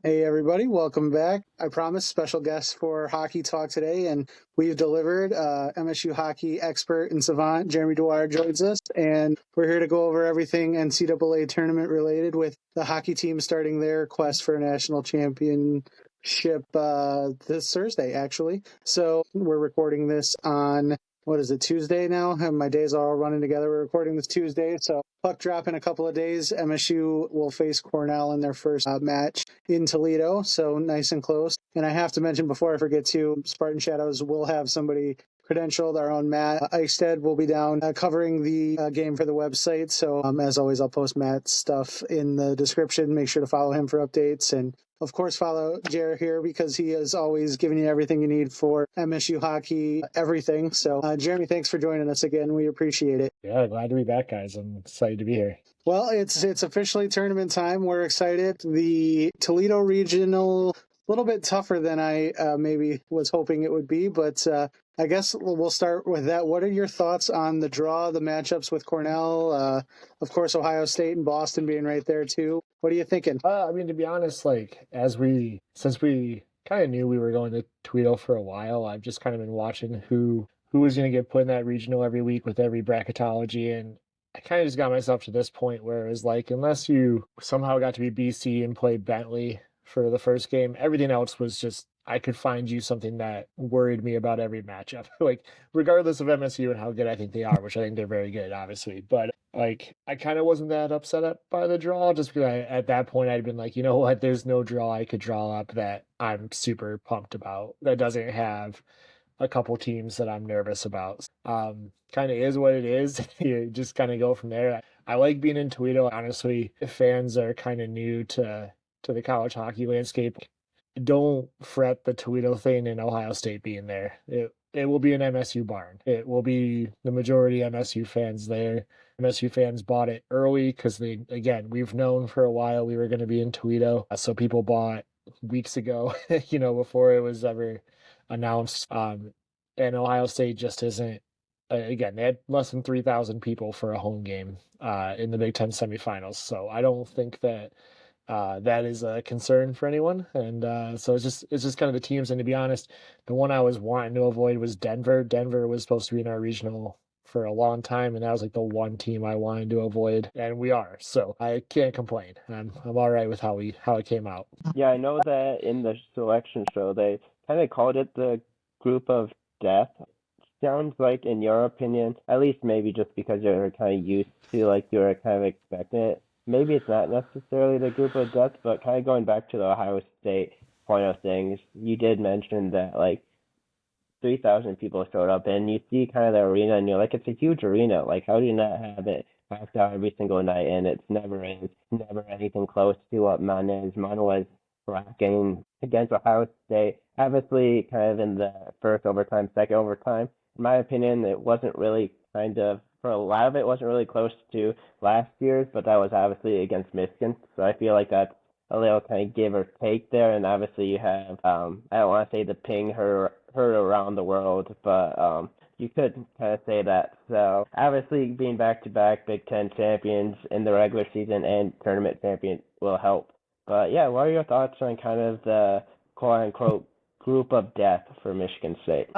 Hey everybody, welcome back. I promised special guest for Hockey Talk today, and we've delivered. MSU Hockey expert and savant Jeremy Dewar joins us, and we're here to go over everything NCAA tournament related, with the hockey team starting their quest for a national championship this Thursday, actually. So we're recording this on, what is it, Tuesday now? My days are all running together. We're recording this Tuesday, so puck drop in a couple of days. MSU will face Cornell in their first match in Toledo, so nice and close. And I have to mention before I forget to, Spartan Shadows will have somebody credentialed. Our own Matt Eichstead will be down covering the game for the website. So as always, I'll post Matt's stuff in the description. Make sure to follow him for updates. And of course, follow Jer here because he is always giving you everything you need for MSU hockey, everything. So Jeremy, thanks for joining us again. We appreciate it. Yeah, glad to be back, guys. I'm excited to be here. Well, it's officially tournament time. We're excited. The Toledo regional, a little bit tougher than I maybe was hoping it would be, but I guess we'll start with that. What are your thoughts on the draw, the matchups with Cornell, of course, Ohio State and Boston being right there too? What are you thinking? To be honest, since we kind of knew we were going to Toledo for a while, I've just kind of been watching who was going to get put in that regional every week with every bracketology, and I kind of just got myself to this point where it was like, unless you somehow got to be BC and play Bentley for the first game, everything else was just, I could find you something that worried me about every matchup. Like, regardless of MSU and how good I think they are, which I think they're very good, obviously. But, like, I kind of wasn't that upset by the draw, just because at that point I'd been like, you know what, there's no draw I could draw up that I'm super pumped about, that doesn't have a couple teams that I'm nervous about. Kind of is what it is. You just kind of go from there. I like being in Toledo. Honestly, if fans are kind of new to the college hockey landscape, don't fret the Toledo thing and Ohio State being there. It will be an MSU barn. It will be the majority MSU fans there. MSU fans bought it early because we've known for a while we were going to be in Toledo. So people bought weeks ago, before it was ever announced. And Ohio State just isn't. Again, they had less than 3,000 people for a home game in the Big Ten semifinals. So I don't think that that is a concern for anyone. And so it's just kind of the teams. And to be honest, the one I was wanting to avoid was Denver. Denver was supposed to be in our regional for a long time, and that was like the one team I wanted to avoid, and we are. So I can't complain. I'm all right with how it came out. Yeah, I know that in the selection show they kind of called it the group of death. Sounds like, in your opinion, at least maybe just because you're kind of used to, like, you're kind of expecting it, maybe it's not necessarily the group of death, but kind of going back to the Ohio State point of things, you did mention that, like, 3,000 people showed up, and you see kind of the arena, and you're like, it's a huge arena. Like, how do you not have it packed out every single night? And it's never anything close to what Mon is. Mon was rocking against Ohio State, obviously kind of in the first overtime, second overtime. In my opinion, it wasn't really for a lot of it, wasn't really close to last year's, but that was obviously against Michigan. So I feel like that's a little kind of give or take there. And obviously you have, I don't want to say the ping heard around the world, but you could kind of say that. So obviously being back-to-back Big Ten champions in the regular season and tournament champion will help. But yeah, what are your thoughts on kind of the quote-unquote group of death for Michigan State?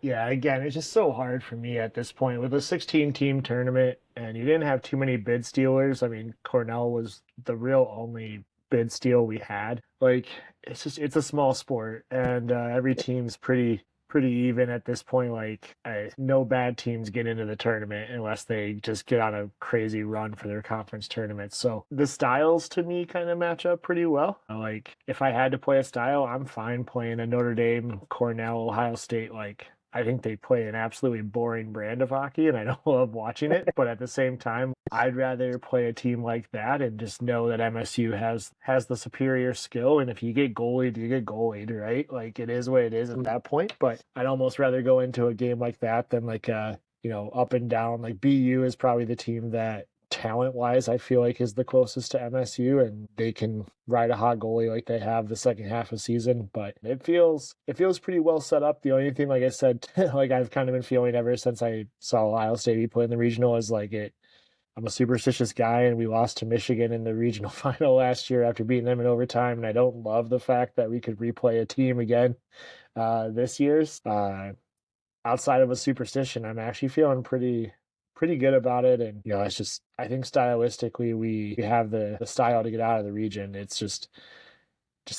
Yeah, again, it's just so hard for me at this point with a 16-team tournament, and you didn't have too many bid stealers. I mean, Cornell was the real only bid steal we had. Like, it's a small sport, and every team's pretty even at this point. Like, no bad teams get into the tournament unless they just get on a crazy run for their conference tournament. So the styles to me kind of match up pretty well. Like, if I had to play a style, I'm fine playing a Notre Dame, Cornell, Ohio State. Like, I think they play an absolutely boring brand of hockey, and I don't love watching it. But at the same time, I'd rather play a team like that and just know that MSU has the superior skill. And if you get goalied, you get goalied, right? Like, it is what it is at that point. But I'd almost rather go into a game like that than like up and down. Like, BU is probably the team that talent-wise, I feel like is the closest to MSU, and they can ride a hot goalie like they have the second half of the season. But it feels pretty well set up. The only thing, like I said, like I've kind of been feeling ever since I saw Ohio State be playing the regional is like I'm a superstitious guy, and we lost to Michigan in the regional final last year after beating them in overtime, and I don't love the fact that we could replay a team again this year's. Outside of a superstition, I'm actually feeling pretty good about it. And it's just, I think stylistically we have the style to get out of the region. It's just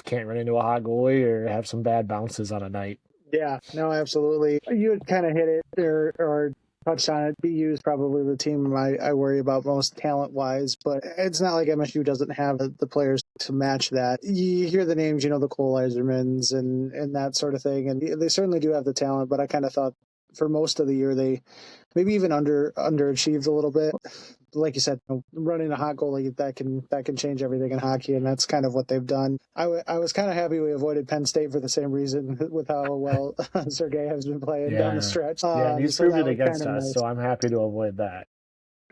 can't run into a hot goalie or have some bad bounces on a night. Yeah, no, absolutely. You had kind of hit it or touched on it. BU is probably the team I worry about most talent-wise, but it's not like MSU doesn't have the players to match that. You hear the names, the Cole Eisermans and that sort of thing, and they certainly do have the talent, but I kind of thought for most of the year they maybe even underachieved a little bit. Like you said, running a hot goalie that can change everything in hockey, and that's kind of what they've done. I was kind of happy we avoided Penn State for the same reason, with how well Sergei has been playing down the stretch. Yeah, he's proved it against us, so I'm happy to avoid that.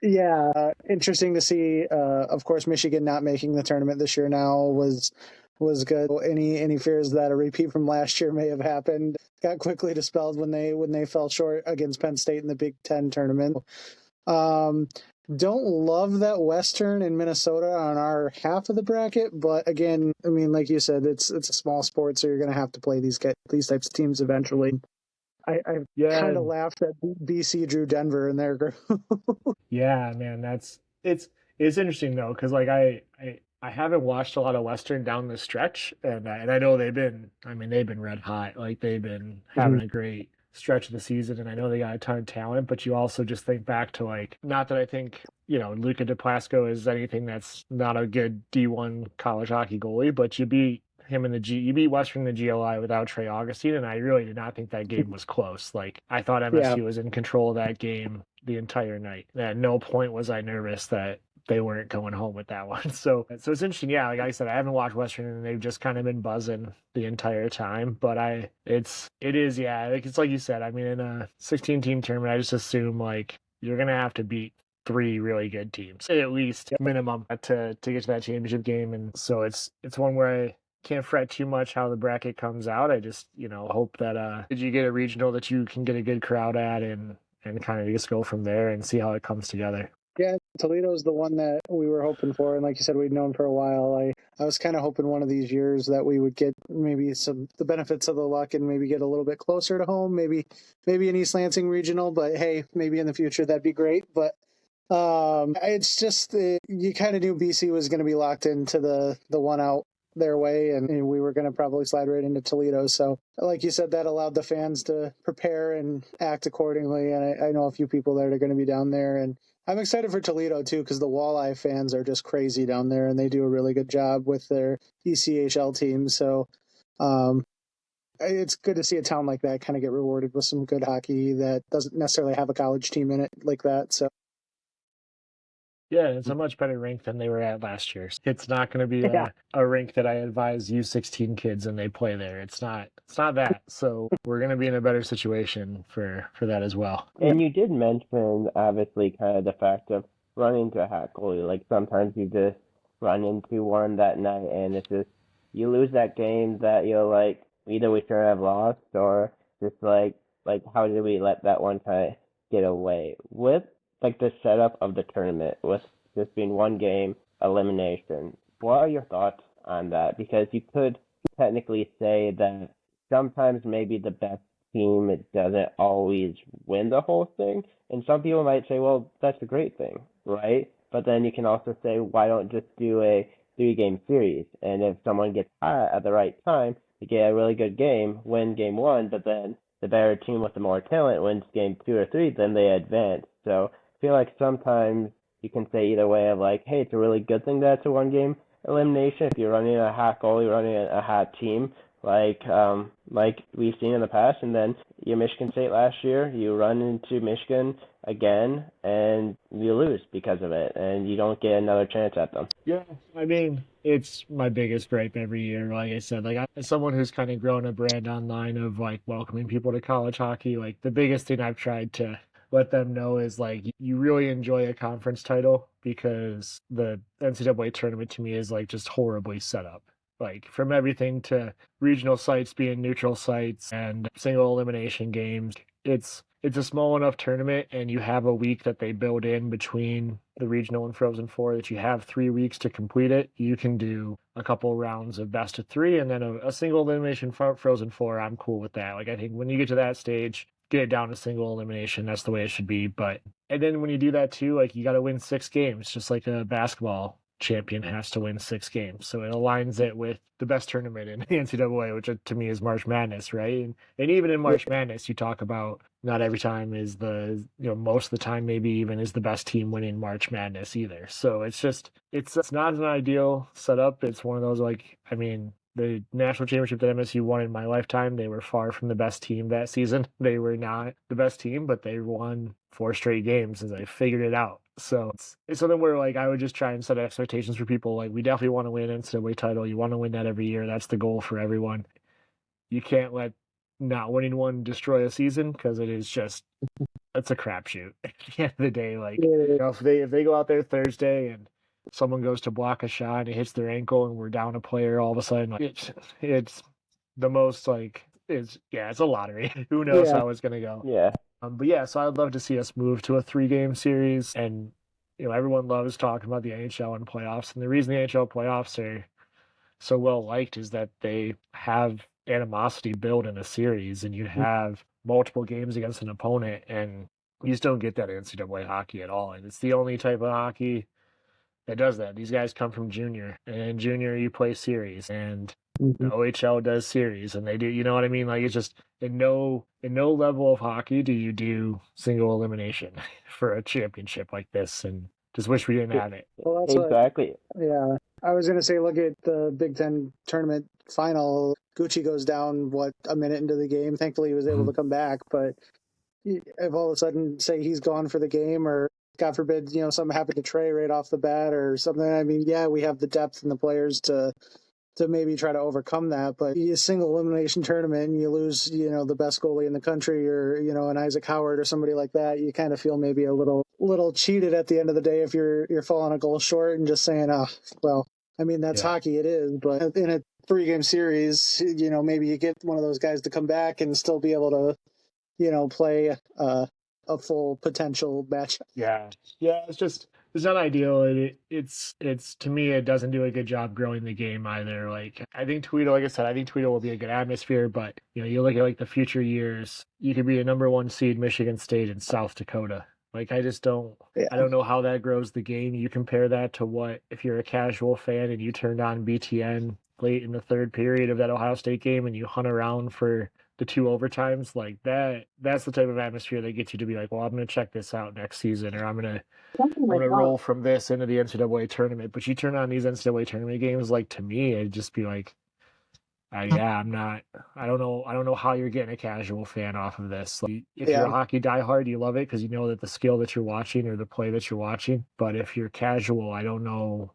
Yeah, interesting to see. Of course, Michigan not making the tournament this year now was good. Any fears that a repeat from last year may have happened got quickly dispelled when they fell short against Penn State in the Big Ten tournament. Don't love that Western in Minnesota on our half of the bracket, but again, I mean, like you said, it's a small sport, so you're going to have to play these types of teams eventually. I kind of laughed that BC drew Denver in their group. Yeah, man, it's interesting though, because like I haven't watched a lot of Western down the stretch, and I know they've been red hot, like they've been having a great stretch of the season, and I know they got a ton of talent, but you also just think back to, like, not that I think Luka DePlasco is anything that's not a good D1 college hockey goalie, but you beat him in you beat Western in the GLI without Trey Augustine, and I really did not think that game was close. Like, I thought MSU was in control of that game the entire night. At no point was I nervous that they weren't going home with that one. So it's interesting. Yeah, like I said, I haven't watched Western, and they've just kind of been buzzing the entire time. But it's like you said. I mean, in a 16-team tournament, I just assume like you're gonna have to beat 3 really good teams at least minimum to get to that championship game. And so it's one where I can't fret too much how the bracket comes out. I just hope that you get a regional that you can get a good crowd at and kind of just go from there and see how it comes together. Yeah, Toledo is the one that we were hoping for, and like you said, we'd known for a while. I was kind of hoping one of these years that we would get maybe the benefits of the luck and maybe get a little bit closer to home, maybe an East Lansing regional. But hey, maybe in the future that'd be great. But it's just you kind of knew BC was going to be locked into the one out their way, and we were going to probably slide right into Toledo. So like you said, that allowed the fans to prepare and act accordingly. And I know a few people that are going to be down there, and I'm excited for Toledo too, because the Walleye fans are just crazy down there, and they do a really good job with their ECHL team. So it's good to see a town like that kind of get rewarded with some good hockey that doesn't necessarily have a college team in it like that. So yeah, it's a much better rink than they were at last year. It's not going to be a rink that I advise U16 kids and they play there. It's not that. So we're going to be in a better situation for that as well. And you did mention, obviously, kind of the fact of running into a hot goalie. Like, sometimes you just run into one that night, and it's just, you lose that game that you're like, either we should have lost, or just like how did we let that one kind of get away? With like the setup of the tournament, with just being one game elimination, what are your thoughts on that? Because you could technically say that sometimes maybe the best team, it doesn't always win the whole thing, and some people might say, well, that's a great thing, right? But then you can also say, why don't just do a 3-game series, and if someone gets hot at the right time, you get a really good game, win game 1, but then the better team with the more talent wins game 2 or 3, then they advance. So I feel like sometimes you can say either way of like, hey, it's a really good thing that it's a 1-game elimination if you're running a hot goalie, running a hot team, like we've seen in the past. And then your Michigan State last year, you run into Michigan again and you lose because of it, and you don't get another chance at them. Yeah, I mean, it's my biggest gripe every year. Like I said, like as someone who's kind of grown a brand online of like welcoming people to college hockey, like the biggest thing I've tried to let them know is like you really enjoy a conference title, because the NCAA tournament to me is like just horribly set up. Like from everything to regional sites being neutral sites and single elimination games, it's it's a small enough tournament, and you have a week that they build in between the regional and Frozen Four that you have 3 weeks to complete it. You can do a couple rounds of best of 3 and then a single elimination Frozen Four. I'm cool with that. Like, I think when you get to that stage, get it down to single elimination. That's the way it should be. And then when you do that too, like, you got to win 6 games, just like a basketball champion has to win 6 games. So it aligns it with the best tournament in the NCAA, which to me is March Madness, right? And even in March Madness, you talk about not every time is most of the time maybe even is the best team winning March Madness either. So it's not an ideal setup. It's one of those, like, I mean, the national championship that MSU won in my lifetime, they were far from the best team that season. They were not the best team, but they won 4 straight games and they figured it out. So it's something where, like, I would just try and set expectations for people. Like, we definitely want to win an NCAA title. You want to win that every year. That's the goal for everyone. You can't let not winning one destroy a season, because it's a crapshoot. At the end of the day, like, if they go out there Thursday and someone goes to block a shot and it hits their ankle and we're down a player all of a sudden, like, it's the most, like, it's a lottery. Who knows how it's gonna go? Yeah. So I'd love to see us move to a 3-game series, and everyone loves talking about the NHL and playoffs, and the reason the NHL playoffs are so well liked is that they have animosity built in a series, and you have multiple games against an opponent, and you just don't get that in NCAA hockey at all. And it's the only type of hockey that does that. These guys come from junior, and in junior you play series, and the OHL does series, and they do, you know what I mean? Like, it's just in no level of hockey do you do single elimination for a championship like this, and just wish we didn't have it. Well, that's exactly. I was going to say, look at the Big Ten tournament final. Gucci goes down, a minute into the game. Thankfully, he was able to come back. But if all of a sudden, say he's gone for the game, or God forbid, something happened to Trey right off the bat or something. I mean, we have the depth and the players to maybe try to overcome that. But a single elimination tournament and you lose, the best goalie in the country, or, an Isaac Howard or somebody like that, you kind of feel maybe a little cheated at the end of the day if you're falling a goal short and just saying, well, I mean, that's hockey, it is. But in a 3-game series, maybe you get one of those guys to come back and still be able to, play a full potential match. Yeah, it's not ideal. It's to me, it doesn't do a good job growing the game either. Like, I think Toledo, like I said, I think Toledo will be a good atmosphere, but you look at, like, the future years, you could be a number 1 seed Michigan State in South Dakota. Like, I just don't, I don't know how that grows the game. You compare that to what, if you're a casual fan and you turned on BTN late in the 3rd period of that Ohio State game and you hunt around for the 2 overtimes, like that's the type of atmosphere that gets you to be like, well, I'm going to check this out next season, or I'm going to roll from this into the NCAA tournament. But you turn on these NCAA tournament games, like, to me, it'd just be like, I don't know how you're getting a casual fan off of this. Like, if you're a hockey diehard, you love it because you know that the skill that you're watching or the play that you're watching. But if you're casual, I don't know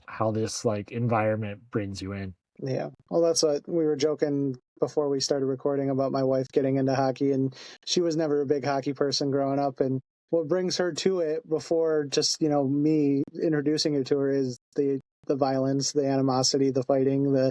how this, like, environment brings you in. Yeah. Well, that's what we were joking before we started recording about my wife getting into hockey, and she was never a big hockey person growing up. And what brings her to it before just, me introducing her to her is the violence, the animosity, the fighting,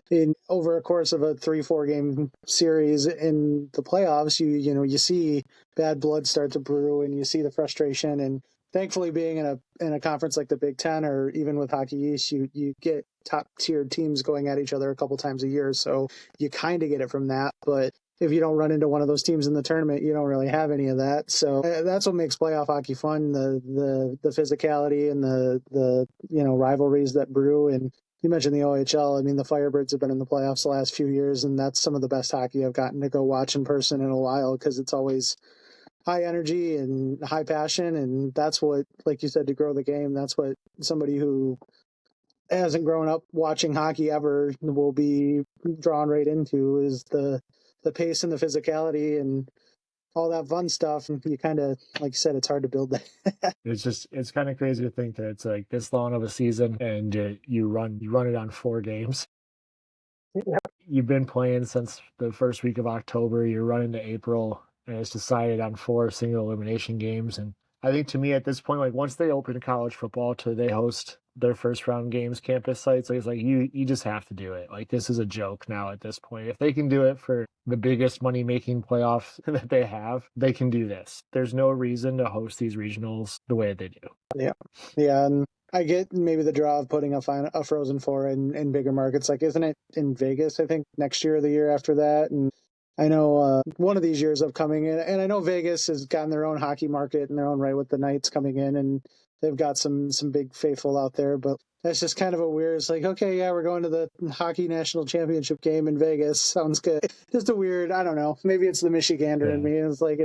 over a course of a 3-4 game series in the playoffs, you see bad blood start to brew, and you see the frustration. And thankfully, being in a conference like the Big Ten, or even with Hockey East, you get top tier teams going at each other a couple times a year, so you kind of get it from that. But if you don't run into one of those teams in the tournament, you don't really have any of that. So that's what makes playoff hockey fun: the physicality and the rivalries that brew. And you mentioned the OHL. I mean, the Firebirds have been in the playoffs the last few years, and that's some of the best hockey I've gotten to go watch in person in a while, because it's always high energy and high passion. And that's what, like you said, to grow the game, that's what somebody who hasn't grown up watching hockey ever will be drawn right into, is the pace and the physicality and all that fun stuff. And you kind of, like you said, it's hard to build that. It's kind of crazy to think that it's like this long of a season, and you run it on 4 games. You've been playing since the first week of October. You're running to April, and it's decided on 4 single elimination games. And I think, to me, at this point, like, once they open college football they host their first round games campus sites. So it's like you just have to do it. Like this is a joke now at this point. If they can do it for the biggest money making playoffs that they have, they can do this. There's no reason to host these regionals the way they do. Yeah, and I get maybe the draw of putting a Frozen Four in bigger markets. Like, isn't it in Vegas, I think, next year or the year after that? And I know one of these years upcoming, and I know Vegas has gotten their own hockey market in their own right with the Knights coming in, and they've got some big faithful out there. But that's just kind of a weird, it's like, okay, yeah, we're going to the hockey national championship game in Vegas. Sounds good. Just a weird, I don't know. Maybe it's the Michigander in me. It's like,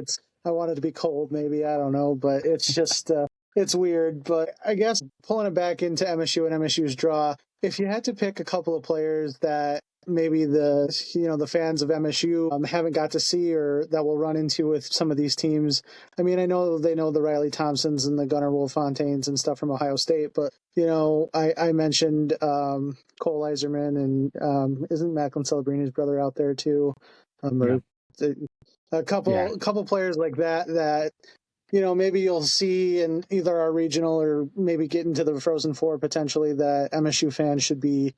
I want it to be cold, maybe. I don't know. But it's just, it's weird. But I guess pulling it back into MSU and MSU's draw, if you had to pick a couple of players that maybe the fans of MSU haven't got to see or that we'll run into with some of these teams. I mean, I know they know the Riley Thompsons and the Gunnar Wolfontaines and stuff from Ohio State, but I mentioned Cole Iserman and isn't Macklin Celebrini's brother out there too? A couple players like that maybe you'll see in either our regional or maybe get into the Frozen Four potentially that MSU fans should be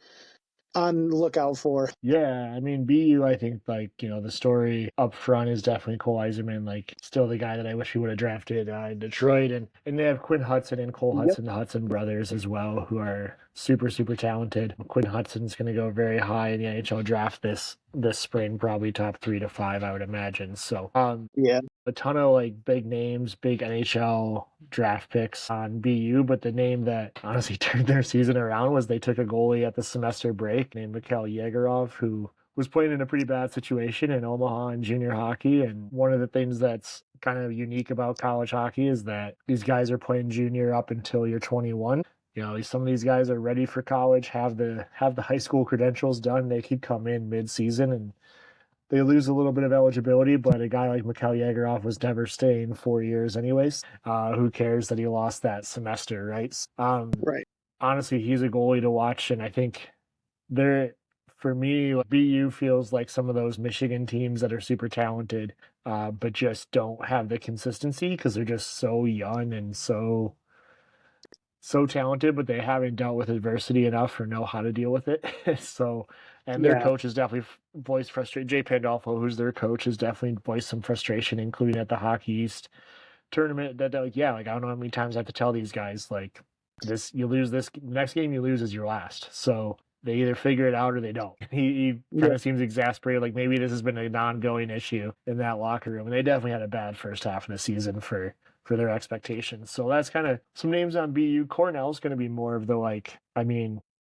on the lookout for. Yeah, I mean, BU, I think, the story up front is definitely Cole Iserman, still the guy that I wish he would have drafted in Detroit. And they have Quinn Hudson and Cole Hudson, the Hudson brothers as well, who are super, super talented. Quinn Hudson's going to go very high in the NHL draft this spring, probably top 3 to 5, I would imagine. So, a ton of big names, big NHL draft picks on BU, but the name that honestly turned their season around was they took a goalie at the semester break named Mikhail Yegorov, who was playing in a pretty bad situation in Omaha in junior hockey. And one of the things that's kind of unique about college hockey is that these guys are playing junior up until you're 21. Some of these guys are ready for college, have the high school credentials done. They could come in mid-season and they lose a little bit of eligibility, but a guy like Mikhail Yegorov was never staying 4 years anyways. Who cares that he lost that semester, right? Right. Honestly, he's a goalie to watch, and I think for me, BU feels like some of those Michigan teams that are super talented, but just don't have the consistency because they're just so young and so talented, but they haven't dealt with adversity enough or know how to deal with it. Their coach has definitely voiced frustration. Jay Pandolfo, who's their coach, has definitely voiced some frustration, including at the Hockey East tournament. That I don't know how many times I have to tell these guys, you lose this next game you lose is your last. So they either figure it out or they don't. He kind of seems exasperated, like maybe this has been an ongoing issue in that locker room. And they definitely had a bad first half of the season for their expectations. So that's kind of some names on BU. Cornell's going to be more of the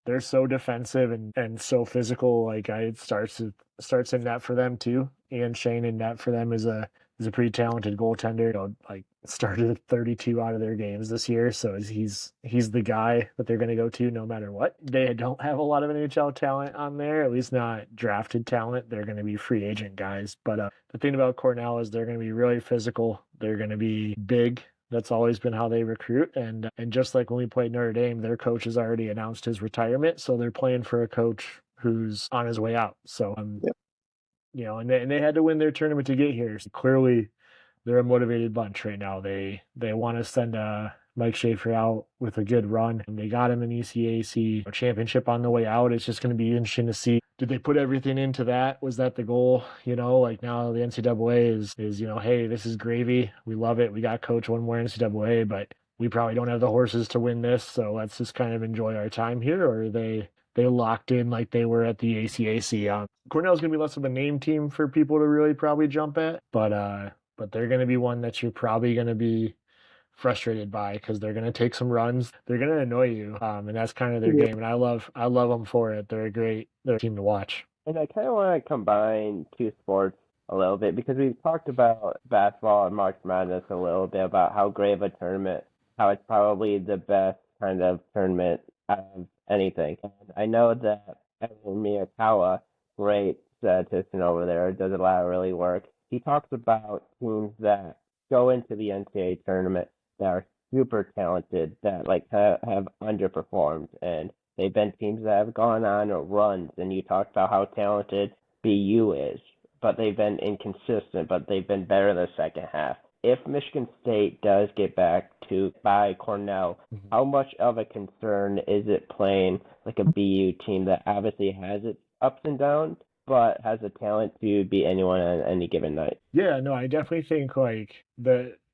they're so defensive and so physical. It starts in net for them too. Ian Shane in net for them is a pretty talented goaltender. Started at 32 out of their games this year, so he's the guy that they're going to go to no matter what. They don't have a lot of NHL talent on there, at least not drafted talent. They're going to be free agent guys. But the thing about Cornell is they're going to be really physical. They're going to be big. That's always been how they recruit. And just like when we played Notre Dame, their coach has already announced his retirement, so they're playing for a coach who's on his way out. So, and they had to win their tournament to get here. So clearly, they're a motivated bunch right now. They want to send Mike Schaefer out with a good run. And they got him an ECAC championship on the way out. It's just going to be interesting to see. Did they put everything into that? Was that the goal? Now the NCAA is hey, this is gravy. We love it. We got coach one more NCAA, but we probably don't have the horses to win this. So let's just kind of enjoy our time here. Or are they locked in like they were at the ACAC? Cornell's going to be less of a name team for people to really probably jump at, but they're going to be one that you're probably going to be frustrated by because they're going to take some runs. They're going to annoy you, and that's kind of their game. And I love them for it. They're a team to watch. And I kind of want to combine two sports a little bit because we've talked about basketball and March Madness a little bit about how great of a tournament, how it's probably the best kind of tournament out of anything. And I know that Evan Miyakawa, great statistician over there, does a lot of really work. He talks about teams that go into the NCAA tournament that are super talented, that have underperformed, and they've been teams that have gone on runs. And you talked about how talented BU is, but they've been inconsistent, but they've been better the second half. if Michigan State does get back to by Cornell, how much of a concern is it playing like a BU team that obviously has its ups and downs, but has the talent to beat anyone on any given night? Yeah, no, I definitely think like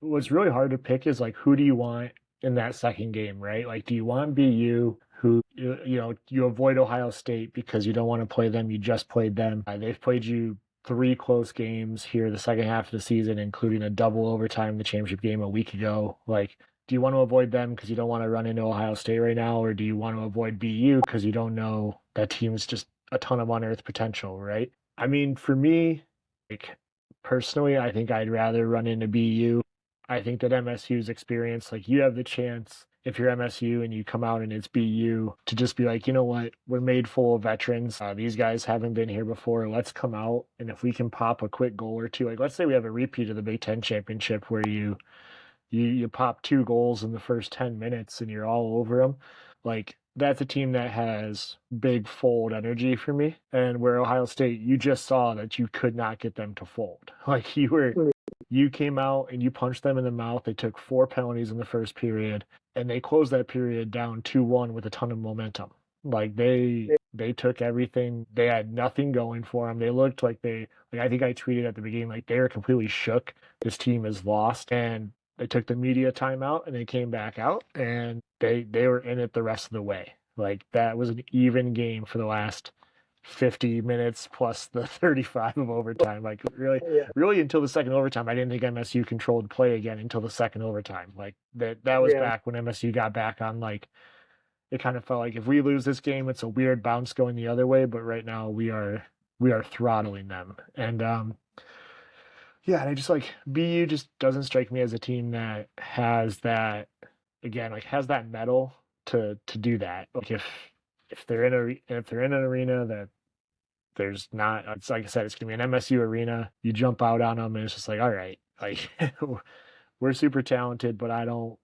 what's really hard to pick is like who do you want in that second game, right? Like, do you want BU, who you avoid Ohio State because you don't want to play them, you just played them. They've played you 3 close games here the second half of the season, including a double overtime in the championship game a week ago. Like, do you want to avoid them because you don't want to run into Ohio State right now, or do you want to avoid BU because you don't know that team's just a ton of unearthed potential, right? I mean, for me, like personally, I think I'd rather run into BU. I think that MSU's experience, like you have the chance, if you're MSU and you come out and it's BU, to just be like, you know what, we're made full of veterans. These guys haven't been here before. Let's come out, and if we can pop a quick goal or two, like let's say we have a repeat of the Big Ten championship where you pop 2 goals in the first 10 minutes and you're all over them. Like, that's a team that has big fold energy for me. And where Ohio State, you just saw that you could not get them to fold. Like, you came out and you punched them in the mouth. They took 4 penalties in the first period, and they closed that period down 2-1 with a ton of momentum. Like, they took everything. They had nothing going for them. They looked like I think I tweeted at the beginning, like they were completely shook. This team is lost. And they took the media timeout and they came back out and they were in it the rest of the way. Like, that was an even game for the last 50 minutes plus the 35 of overtime. Like, really until the second overtime, I didn't think MSU controlled play again until the second overtime. Like, that was back when MSU got back on, like, it kind of felt like if we lose this game, it's a weird bounce going the other way. But right now we are throttling them. And yeah, and I just like BU just doesn't strike me as a team that has that, again, like has that mettle to do that. Like if they're in an arena that there's not, it's like I said, it's gonna be an MSU arena. You jump out on them and it's just like, all right, like we're super talented, but I don't,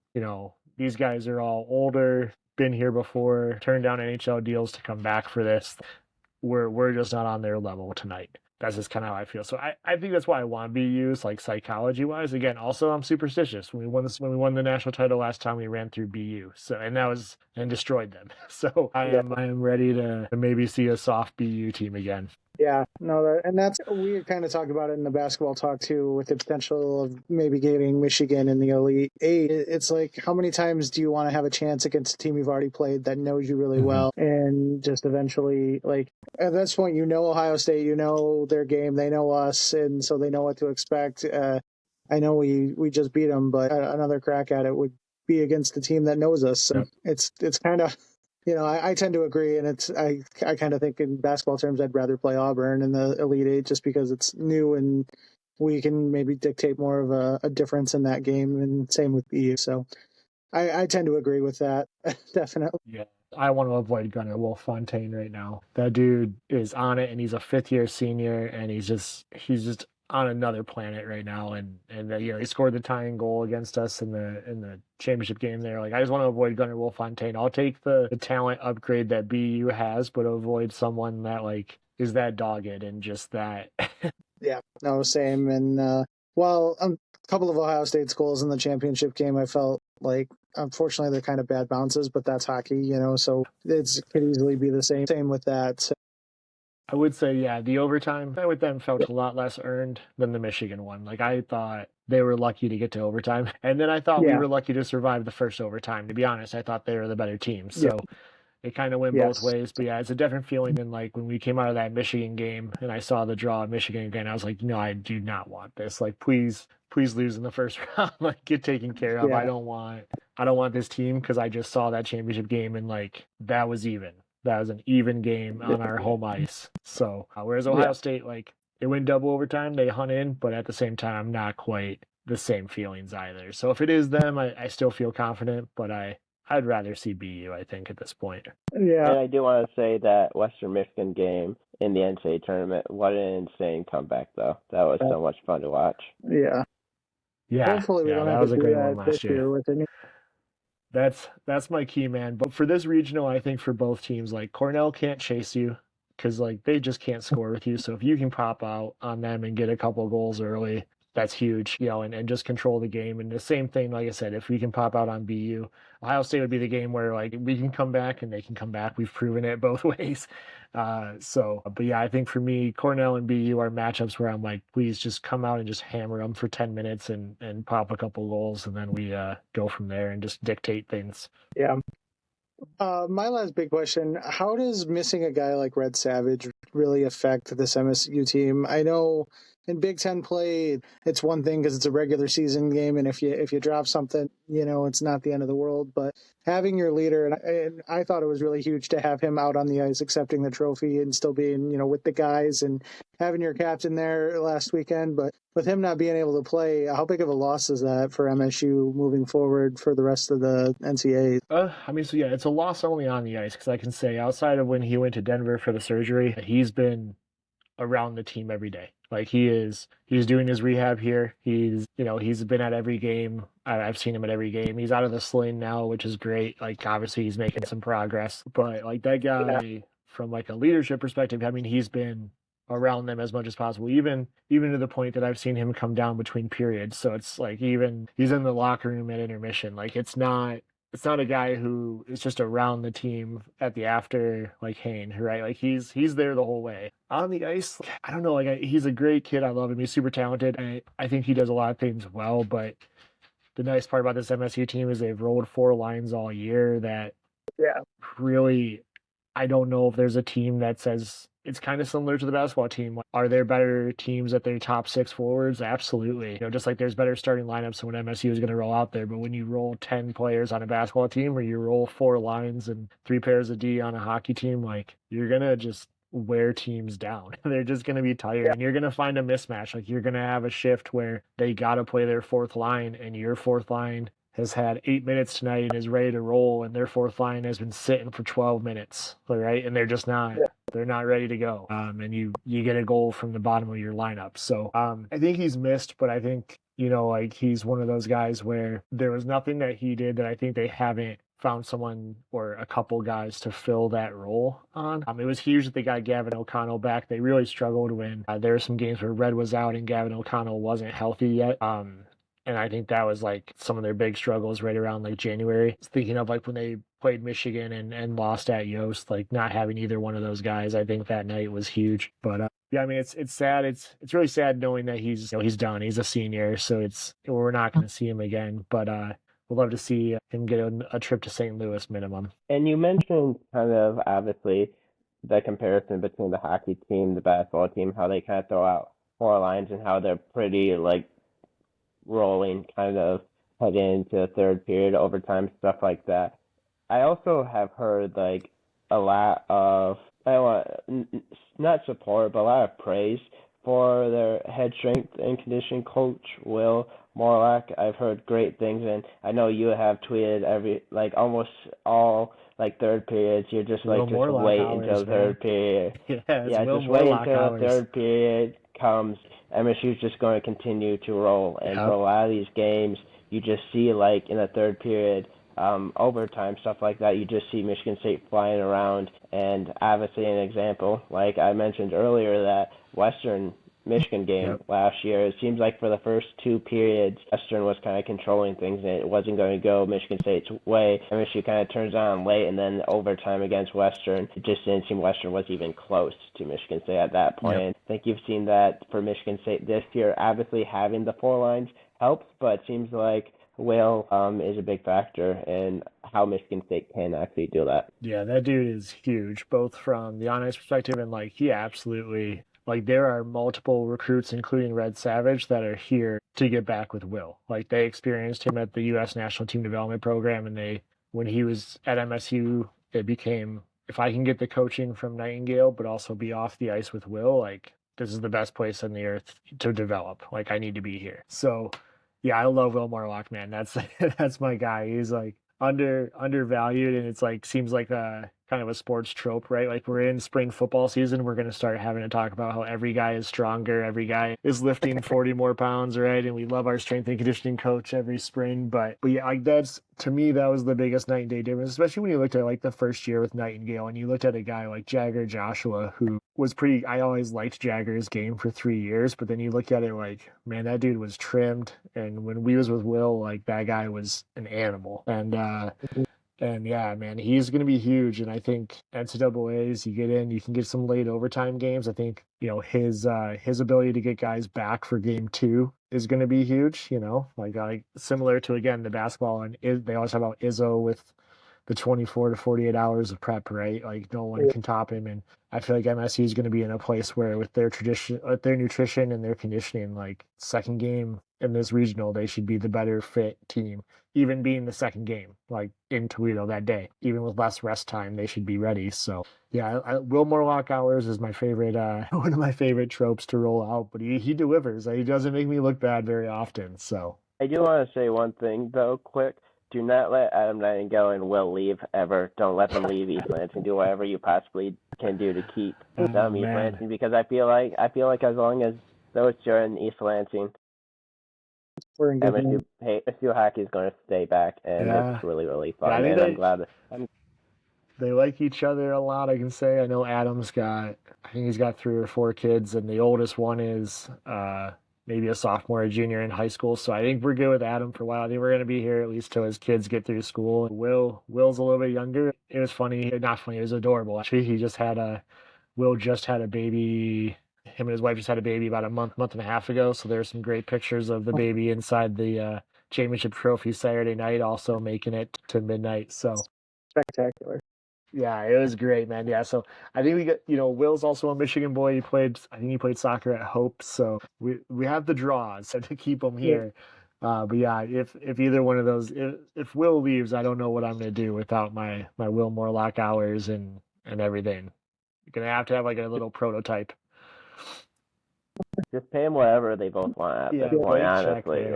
these guys are all older, been here before, turned down NHL deals to come back for this. We're just not on their level tonight. That's just kind of how I feel. So I think that's why I want to be used, like psychology-wise. Again, also I'm superstitious. When we won the national title last time, we ran through BU, and destroyed them. So I am ready to maybe see a soft BU team again. Yeah, no, we kind of talked about it in the basketball talk too, with the potential of maybe getting Michigan in the Elite Eight. It's like, how many times do you want to have a chance against a team you've already played that knows you really well, and just eventually, like, at this point, Ohio State, their game, they know us, and so they know what to expect. I know we just beat them, but another crack at it would be against a team that knows us. So it's kind of. I tend to agree, and I kind of think in basketball terms I'd rather play Auburn in the Elite Eight just because it's new and we can maybe dictate more of a difference in that game, and same with BU. So I tend to agree with that, definitely. Yeah, I want to avoid Gunnar Wolf-Fontaine right now. That dude is on it, and he's a 5th-year senior, and he's just on another planet right now, and he scored the tying goal against us in the championship game there. Like, I just want to avoid Gunnar Wolf-Fontaine. I'll take the talent upgrade that BU has, but avoid someone that like is that dogged and just that. Yeah, no, same. And a couple of Ohio State's goals in the championship game, I felt like, unfortunately, they're kind of bad bounces, but that's hockey, so it could easily be the same with that. So. I would say, yeah, the overtime with them felt a lot less earned than the Michigan one. Like, I thought they were lucky to get to overtime. And then I thought we were lucky to survive the first overtime. To be honest, I thought they were the better team. So it kind of went both ways. But yeah, it's a different feeling than like when we came out of that Michigan game and I saw the draw of Michigan again. I was like, no, I do not want this. Like, please lose in the first round. Like, get taken care of. I don't want this team, because I just saw that championship game and like that was even. That was an even game on our home ice. So whereas Ohio State, like, it went double overtime, they hung in, but at the same time, not quite the same feelings either. So if it is them, I still feel confident, but I'd rather see BU, I think, at this point. Yeah. And I do want to say that Western Michigan game in the NCAA tournament, what an insane comeback, though. That was so much fun to watch. Yeah. Yeah. Hopefully we don't have to do that this year with any. That's my key, man. But for this regional, I think for both teams, like, Cornell can't chase you because like they just can't score with you. So if you can pop out on them and get a couple goals early, that's huge, and just control the game. And the same thing, like I said, if we can pop out on BU, Ohio State would be the game where like we can come back and they can come back. We've proven it both ways. But yeah, I think for me, Cornell and BU are matchups where I'm like, please just come out and just hammer them for 10 minutes and pop a couple goals, and then we go from there and just dictate things. Yeah. My last big question, how does missing a guy like Red Savage really affect this MSU team? I know in Big Ten play, it's one thing because it's a regular season game, and if you drop something, it's not the end of the world. But having your leader, and I thought it was really huge to have him out on the ice accepting the trophy and still being, with the guys, and having your captain there last weekend. But with him not being able to play, how big of a loss is that for MSU moving forward for the rest of the NCAA? It's a loss only on the ice, because I can say outside of when he went to Denver for the surgery, he's been around the team every day. Like he's doing his rehab here. He's been at every game. I've seen him at every game. He's out of the sling now, which is great. Like obviously he's making some progress, but like that guy from like a leadership perspective, I mean, he's been around them as much as possible, even to the point that I've seen him come down between periods. So it's like even he's in the locker room at intermission. Like it's not a guy who is just around the team at the after, like Hayne, right? Like he's there the whole way. On the ice, I don't know, like he's a great kid. I love him. He's super talented. I think he does a lot of things well, but the nice part about this MSU team is they've rolled 4 lines all year that really, I don't know if there's a team that says it's kind of similar to the basketball team. Are there better teams at their top 6 forwards? Absolutely. Just like there's better starting lineups when MSU is going to roll out there. But when you roll 10 players on a basketball team, or you roll 4 lines and 3 pairs of D on a hockey team, like you're going to just wear teams down. They're just going to be tired, and you're going to find a mismatch. Like you're going to have a shift where they got to play their 4th line, and your 4th line has had 8 minutes tonight and is ready to roll, and their 4th line has been sitting for 12 minutes, right? And they're just not, they're not ready to go. And you get a goal from the bottom of your lineup. So I think he's missed, but I think, like he's one of those guys where there was nothing that he did that I think they haven't found someone or a couple guys to fill that role on. It was huge that they got Gavin O'Connell back. They really struggled when there were some games where Red was out and Gavin O'Connell wasn't healthy yet. And I think that was like some of their big struggles right around like January. Thinking of like when they played Michigan and lost at Yost, like not having either one of those guys, I think that night was huge. But yeah, I mean, it's sad. It's really sad knowing that he's done. He's a senior, so we're not going to see him again. But we'd love to see him get a trip to St. Louis minimum. And you mentioned kind of obviously the comparison between the hockey team, the basketball team, how they kind of throw out 4 lines and how they're pretty like rolling kind of heading into third period, overtime, stuff like that. I also have heard like a lot of, not support, but a lot of praise for their head strength and conditioning coach, Will Morlock. I've heard great things, and I know you have tweeted almost all like third periods. You're just like, just wait until third period. Just wait until the third period comes. MSU's just going to continue to roll, and for a lot of these games, you just see like in the third period, overtime, stuff like that, you just see Michigan State flying around. And obviously an example, like I mentioned earlier, that Western Michigan game last year, it seems like for the first 2 periods, Western was kind of controlling things, and it wasn't going to go Michigan State's way. MSU kind of turns on late, and then overtime against Western, it just didn't seem Western was even close to Michigan State at that point. I think you've seen that for Michigan State this year. Obviously, having the 4 lines helps, but it seems like Will is a big factor in how Michigan State can actually do that. Yeah, that dude is huge, both from the on-ice perspective and like he absolutely, like there are multiple recruits, including Red Savage, that are here to get back with Will. Like they experienced him at the U.S. National Team Development Program, and when he was at MSU, it became, if I can get the coaching from Nightingale, but also be off the ice with Will, like this is the best place on the earth to develop. Like I need to be here. So yeah, I love Will Morlock, man. That's my guy. He's like undervalued, and it's like seems like kind of a sports trope, right? Like we're in spring football season, we're going to start having to talk about how every guy is stronger, every guy is lifting 40 more pounds, right? And we love our strength and conditioning coach every spring. But yeah, like that's, to me, that was the biggest night and day difference, especially when you looked at like the first year with Nightingale and you looked at a guy like Jagger Joshua, who was pretty, I always liked Jagger's game for 3 years, but then you look at it like, man, that dude was trimmed. And when we was with Will, like that guy was an animal. And yeah, man, he's going to be huge. And I think NCAAs, you get in, you can get some late overtime games. I think, his ability to get guys back for game 2 is going to be huge, like similar to, again, the basketball. And they always talk about Izzo with the 24 to 48 hours of prep, right? Like no one can top him. And I feel like MSU is going to be in a place where with their nutrition and their conditioning, like second game in this regional, they should be the better fit team. Even being the second game, like in Toledo that day, even with less rest time, they should be ready. So yeah, Will Morlock hours is my favorite, one of my favorite tropes to roll out, but he delivers. He doesn't make me look bad very often. So I do want to say one thing though, quick. Do not let Adam Nightingale and Will leave ever. Don't let them leave East Lansing. Do whatever you possibly can do to keep them East Lansing, because I feel like as long as those two are in East Lansing, MSU Hockey is going to stay back, and it's really, really fun. And I'm glad. They like each other a lot, I can say. I know I think he's got 3 or 4 kids, and the oldest one is maybe a sophomore or junior in high school. So I think we're good with Adam for a while. I think we're going to be here at least till his kids get through school. Will's a little bit younger. It was funny. Not funny. It was adorable. Actually, Will just had a baby. Him and his wife just had a baby about a month and a half ago. So there's some great pictures of the baby inside the championship trophy Saturday night, also making it to midnight. So spectacular. Yeah, it was great, man. Yeah, so I think we got, Will's also a Michigan boy. I think he played soccer at Hope. So we have the draws to keep him here. But yeah, if either one of those, if Will leaves, I don't know what I'm going to do without my Will Morlock hours and everything. You're going to have like a little prototype. Just pay them whatever they both want at this point, honestly.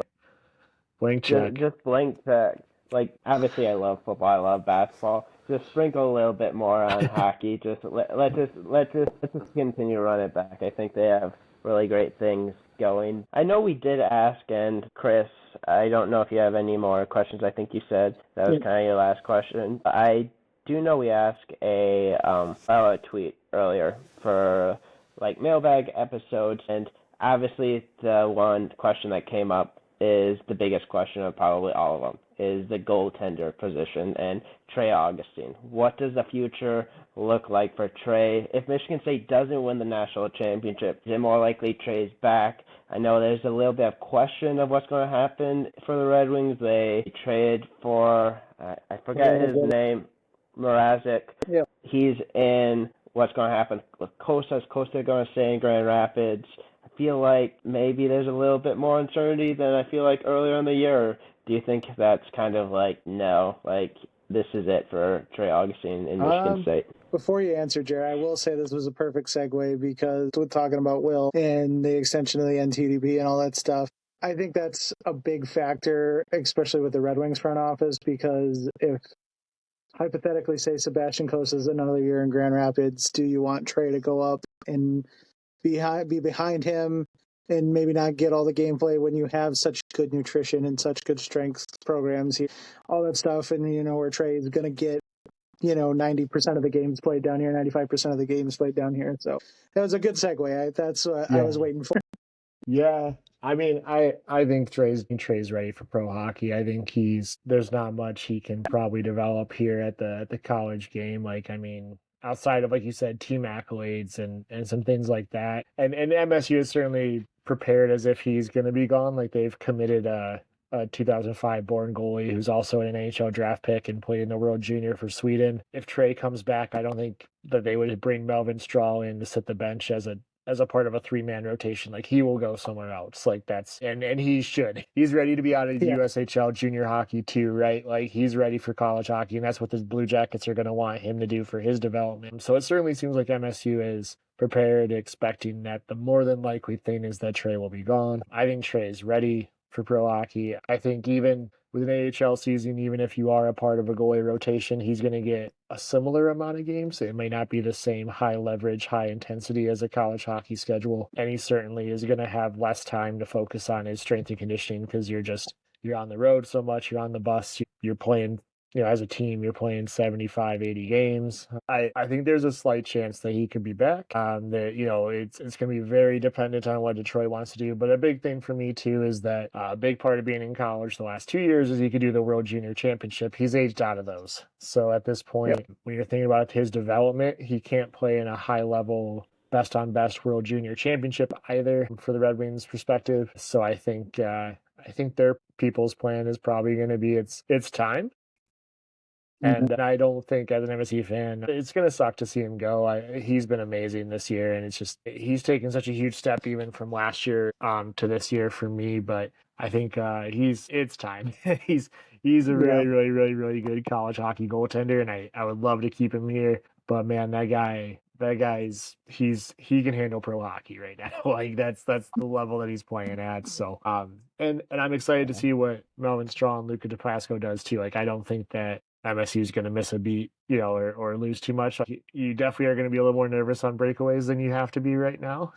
Blank check. Just blank check. Like, obviously I love football, I love basketball. Just sprinkle a little bit more on hockey. Just let's just continue to run it back. I think they have really great things going. I know we did ask, and Chris, I don't know if you have any more questions. I think you said that was kind of your last question. I do know we asked a tweet earlier for like mailbag episodes, and obviously the one question that came up is the biggest question of probably all of them, is the goaltender position and Trey Augustine. What does the future look like for Trey? If Michigan State doesn't win the national championship, is it more likely Trey's back? I know there's a little bit of question of what's going to happen for the Red Wings. They traded for, I forget his name, Mrazek. Yep. He's in. What's going to happen with Costa? Is Costa going to stay in Grand Rapids? I feel like maybe there's a little bit more uncertainty than I feel like earlier in the year. Do you think that's kind of like, no, like this is it for Trey Augustine in Michigan State? Before you answer, Jerry, I will say this was a perfect segue because we're talking about Will and the extension of the NTDP and all that stuff. I think that's a big factor, especially with the Red Wings front office, because if hypothetically, say Sebastian Costa's another year in Grand Rapids, do you want Trey to go up and be behind him and maybe not get all the gameplay when you have such good nutrition and such good strength programs, all that stuff, and where Trey is going to get 90% of the games played down here, 95% of the games played down here. So that was a good segue. That's what I was waiting for. Yeah. I mean, I think Trey's ready for pro hockey. I think there's not much he can probably develop here at the college game. Like, I mean, outside of, like you said, team accolades and some things like that. And MSU is certainly prepared as if he's going to be gone. Like, they've committed a 2005 born goalie who's also an NHL draft pick and played in the World Junior for Sweden. If Trey comes back, I don't think that they would bring Melvin Strahl in to sit the bench as a part of a 3-man rotation. Like, he will go somewhere else. Like, that's and he should. He's ready to be out of USHL junior hockey too, right? Like, he's ready for college hockey, and that's what the Blue Jackets are going to want him to do for his development. So it certainly seems like MSU is prepared, expecting that the more than likely thing is that Trey will be gone. I think Trey is ready. for pro hockey. I think even with an AHL season, even if you are a part of a goalie rotation, he's going to get a similar amount of games. It may not be the same high leverage, high intensity as a college hockey schedule. And he certainly is going to have less time to focus on his strength and conditioning because you're on the road so much, you're on the bus, you're playing, as a team, you're playing 75, 80 games. I think there's a slight chance that he could be back. That, it's going to be very dependent on what Detroit wants to do. But a big thing for me, too, is that a big part of being in college the last 2 years is he could do the World Junior Championship. He's aged out of those. So at this point, when you're thinking about his development, he can't play in a high-level best on best World Junior Championship either for the Red Wings perspective. So I think their people's plan is probably going to be it's time. And I don't think, as an MSU fan, it's going to suck to see him go. He's been amazing this year, and it's just he's taken such a huge step even from last year to this year for me. But I think it's time. he's a really, really, really, really good college hockey goaltender, and I would love to keep him here. But man, that guy's he can handle pro hockey right now. Like that's the level that he's playing at. So and I'm excited to see what Melvin Straw and Luka DePasco does too. Like I don't think that MSU is going to miss a beat, or lose too much. You definitely are going to be a little more nervous on breakaways than you have to be right now.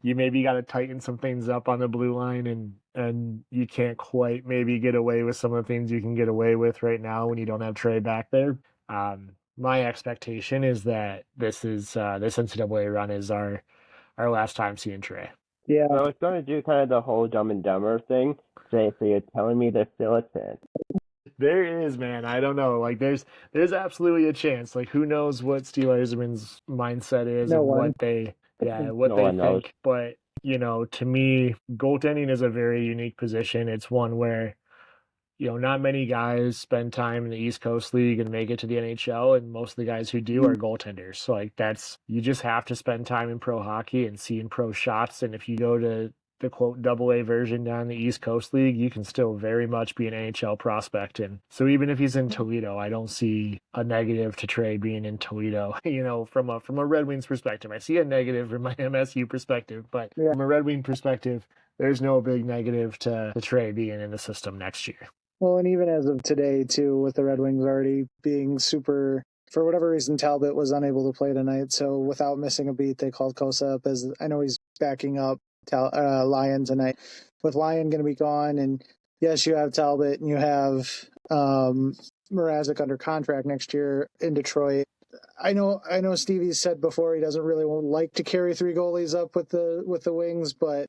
You maybe got to tighten some things up on the blue line, and you can't quite maybe get away with some of the things you can get away with right now when you don't have Trey back there. My expectation is that this NCAA run is our last time seeing Trey. Yeah. So it's going to do kind of the whole Dumb and Dumber thing. So you're telling me there's still a chance? There is, man. I don't know. Like, there's absolutely a chance. Like, who knows what Steve Yzerman's mindset is what they think. But, to me, goaltending is a very unique position. It's one where, not many guys spend time in the East Coast League and make it to the NHL, and most of the guys who do are goaltenders. So, like, you just have to spend time in pro hockey and seeing pro shots. And if you go to the quote AA version down in the East Coast League, you can still very much be an NHL prospect. And so even if he's in Toledo, I don't see a negative to Trey being in Toledo, from a Red Wings perspective. I see a negative from my MSU perspective, but from a Red Wing perspective, there's no big negative to Trey being in the system next year. Well, and even as of today, too, with the Red Wings already being super, for whatever reason, Talbot was unable to play tonight. So without missing a beat, they called Kosa up, as I know he's backing up Lyon tonight. With Lyon going to be gone, and yes, you have Talbot and you have Mrazek under contract next year in Detroit. I know Stevie said before he doesn't really like to carry three goalies up with the Wings, but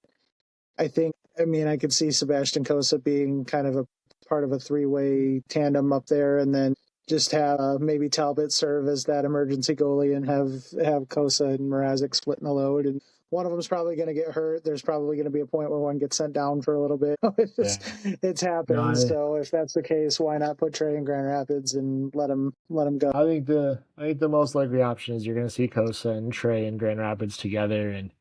I could see Sebastian Kosa being kind of a part of a three-way tandem up there, and then just have maybe Talbot serve as that emergency goalie and have Kosa and Mrazek splitting the load. And one of them's probably going to get hurt. There's probably going to be a point where one gets sent down for a little bit. It's happened. So if that's the case, why not put Trey in Grand Rapids and let him go? I think the most likely option is you're going to see Kosa and Trey in Grand Rapids together. And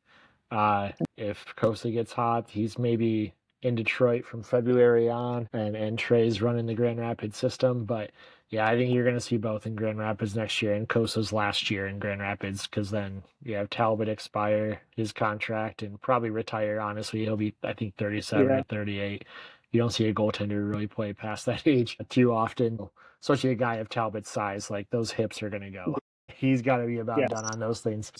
if Kosa gets hot, he's maybe in Detroit from February on, and Trey's running the Grand Rapids system. But yeah, I think you're going to see both in Grand Rapids next year and Kosa's last year in Grand Rapids, because then you have Talbot expire his contract and probably retire. Honestly, he'll be, I think, 37 or 38. You don't see a goaltender really play past that age too often, especially a guy of Talbot's size. Like, those hips are going to go. He's got to be about done on those things.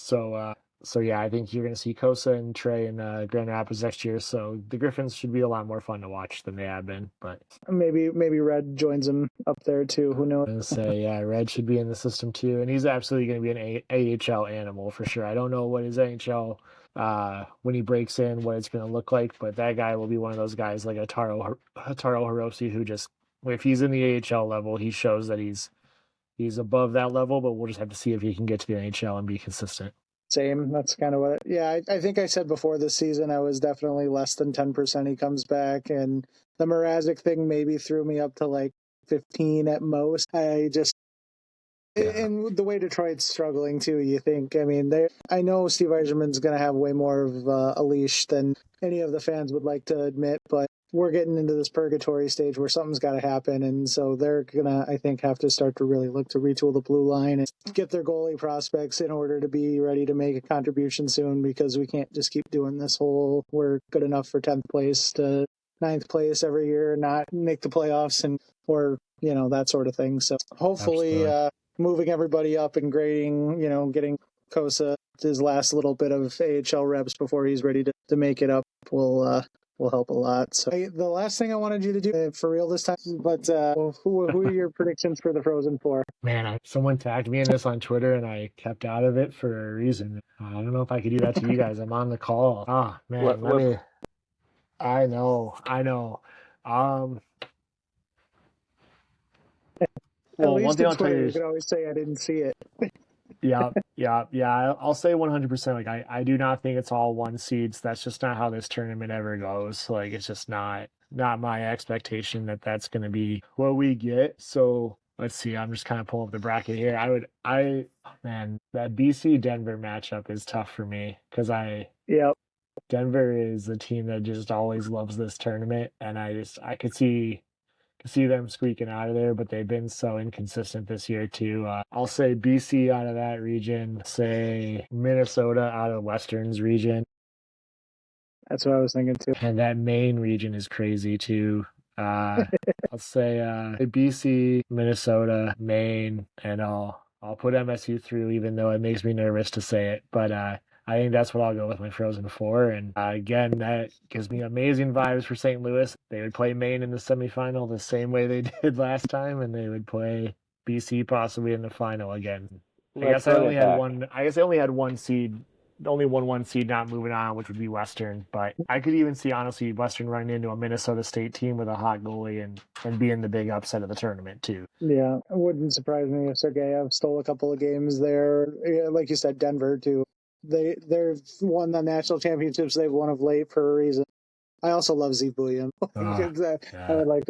So yeah, I think you're going to see Kosa and Trey in Grand Rapids next year. So the Griffins should be a lot more fun to watch than they have been. But maybe Red joins them up there too. Who knows? I was gonna say, yeah, Red should be in the system too, and he's absolutely going to be an AHL animal for sure. I don't know what his NHL when he breaks in, what it's going to look like, but that guy will be one of those guys like a Taro Hirose, who just, if he's in the AHL level, he shows that he's above that level. But we'll just have to see if he can get to the NHL and be consistent. Same. That's kind of what. I think I said before this season I was definitely less than 10% he comes back, and the Mrazek thing maybe threw me up to like 15 at most. And the way Detroit's struggling too, you think. I mean, I know Steve Yzerman's going to have way more of a leash than any of the fans would like to admit, but we're getting into this purgatory stage where something's got to happen, and so they're gonna, I think, have to start to really look to retool the blue line and get their goalie prospects in order to be ready to make a contribution soon, because we can't just keep doing this whole we're good enough for 10th place to ninth place every year and not make the playoffs or that sort of thing. So hopefully moving everybody up and grading, getting Kosa his last little bit of AHL reps before he's ready to make it up will help a lot. So the last thing I wanted you to do for real this time, but who are your predictions for the Frozen Four? Man, someone tagged me in this on Twitter and I kept out of it for a reason. I don't know if I could do that to you guys. I'm on the call. Man, I know. At least on Twitter, you can always say I didn't see it. Yeah. I'll say 100%. Like, I do not think it's all one seeds. That's just not how this tournament ever goes. Like, it's just not my expectation that that's going to be what we get. So let's see. I'm just kind of pulling up the bracket here. That BC Denver matchup is tough for me because Denver is a team that just always loves this tournament, and I could see them squeaking out of there, but they've been so inconsistent this year too. I'll say BC out of that region, say Minnesota out of Western's region. That's what I was thinking too. And that Maine region is crazy too. I'll say BC, Minnesota, Maine, and I'll put MSU through, even though it makes me nervous to say it. But I think that's what I'll go with my Frozen Four. And again, that gives me amazing vibes for St. Louis. They would play Maine in the semifinal the same way they did last time, and they would play BC possibly in the final again. I guess they only had one seed. Only one seed not moving on, which would be Western. But I could even see, honestly, Western running into a Minnesota State team with a hot goalie and being the big upset of the tournament, too. Yeah, it wouldn't surprise me if Sergeyev stole a couple of games there. Like you said, Denver, too. They've won the national championships they've won of late for a reason. I also love Zibuyan. I would like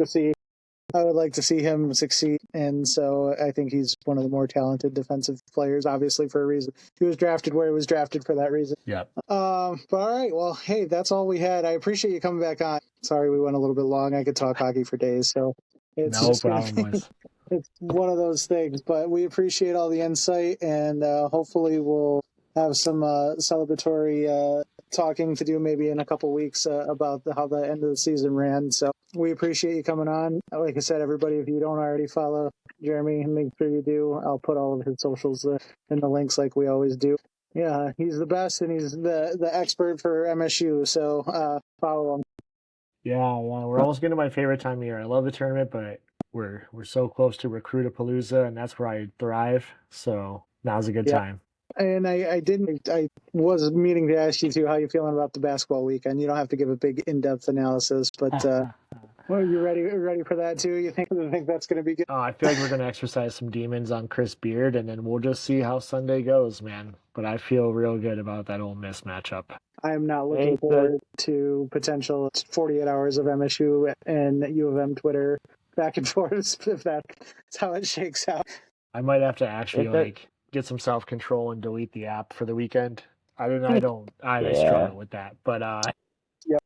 to see him succeed, and so I think he's one of the more talented defensive players, obviously for a reason. He was drafted where he was drafted for that reason. Yeah. But all right, well, hey, that's all we had. I appreciate you coming back on. Sorry we went a little bit long. I could talk hockey for days, so it's no problem. It's one of those things, but we appreciate all the insight, and hopefully we'll have some celebratory talking to do maybe in a couple weeks about how the end of the season ran. So we appreciate you coming on. Like I said, everybody, if you don't already follow Jeremy, make sure you do. I'll put all of his socials in the links like we always do. Yeah, he's the best, and he's the expert for MSU, so follow him. Yeah, we're almost getting to my favorite time of year. I love the tournament, but we're so close to Recruitapalooza, and that's where I thrive. So now's a good time. And I was meaning to ask you too, how you feeling about the basketball weekend? You don't have to give a big in-depth analysis, but well, you ready for that too? You think that's going to be good? I feel like we're going to exercise some demons on Chris Beard, and then we'll just see how Sunday goes, man. But I feel real good about that Ole Miss matchup. I am not looking forward to potential 48 hours of MSU and U of M Twitter back and forth if that's how it shakes out. I might have to actually get some self-control and delete the app for the weekend. I struggle with that, but yep.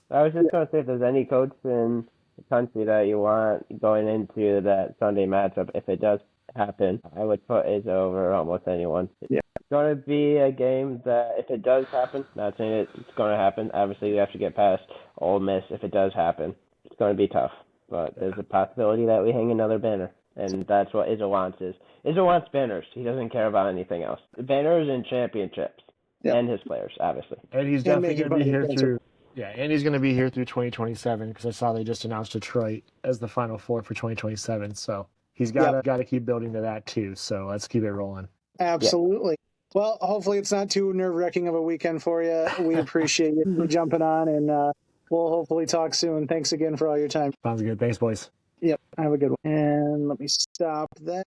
I was just going to say, if there's any coach in the country that you want going into that Sunday matchup, if it does happen, I would put Izzo over almost anyone. Yeah. It's going to be a game that, if it does happen, not saying it's going to happen, obviously we have to get past Ole Miss. If it does happen, it's going to be tough, but there's a possibility that we hang another banner. And that's what Izzo wants Izzo wants banners. He doesn't care about anything else. Banners and championships. Yep. And his players, obviously. And he's definitely going to be here through... Yeah, and he's going to be here through 2027 because I saw they just announced Detroit as the Final Four for 2027. So he's got to keep building to that too. So let's keep it rolling. Absolutely. Yep. Well, hopefully it's not too nerve-wracking of a weekend for you. We appreciate you jumping on, and we'll hopefully talk soon. Thanks again for all your time. Sounds good. Thanks, boys. Yep. Have a good one. And let me stop that.